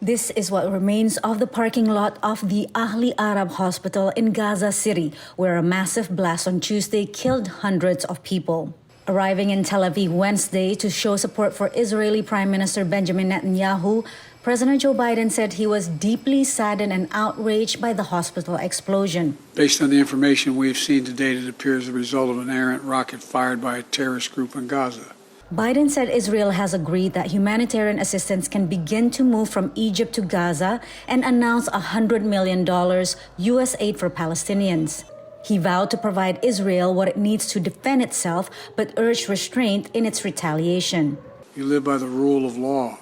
This is what remains of the parking lot of the Ahli Arab Hospital in Gaza City, where a massive blast on Tuesday killed hundreds of people. Arriving in Tel Aviv Wednesday to show support for Israeli Prime Minister Benjamin Netanyahu, President Joe Biden said he was deeply saddened and outraged by the hospital explosion. Based on the information we have seen to date, it appears the result of an errant rocket fired by a terrorist group in Gaza. Biden said Israel has agreed that humanitarian assistance can begin to move from Egypt to Gaza and announced $100 million U.S. aid for Palestinians. He vowed to provide Israel what it needs to defend itself, but urged restraint in its retaliation. You live by the rule of law.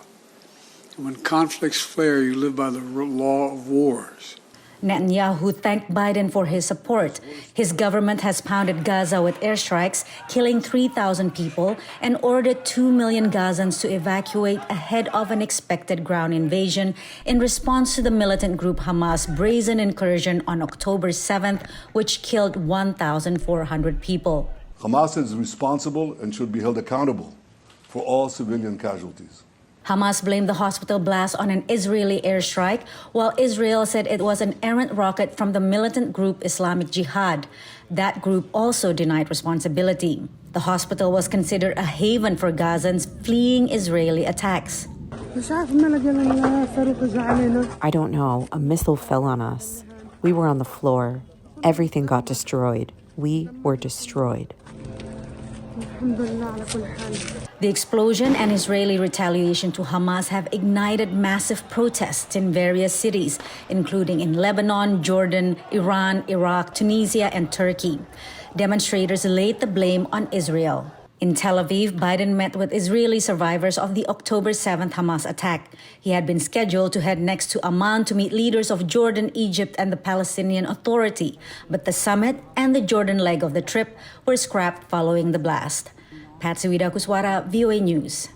And when conflicts flare, you live by the law of wars. Netanyahu thanked Biden for his support. His government has pounded Gaza with airstrikes, killing 3,000 people, and ordered 2 million Gazans to evacuate ahead of an expected ground invasion in response to the militant group Hamas' brazen incursion on October 7th, which killed 1,400 people. Hamas is responsible and should be held accountable for all civilian casualties. Hamas blamed the hospital blast on an Israeli airstrike, while Israel said it was an errant rocket from the militant group Islamic Jihad. That group also denied responsibility. The hospital was considered a haven for Gazans fleeing Israeli attacks. I don't know. A missile fell on us. We were on the floor. Everything got destroyed. We were destroyed. The explosion and Israeli retaliation to Hamas have ignited massive protests in various cities, including in Lebanon, Jordan, Iran, Iraq, Tunisia, and Turkey. Demonstrators laid the blame on Israel. In Tel Aviv, Biden met with Israeli survivors of the October 7th Hamas attack. He had been scheduled to head next to Amman to meet leaders of Jordan, Egypt, and the Palestinian Authority, but the summit and the Jordan leg of the trip were scrapped following the blast. Patsy Widakuswara, VOA News.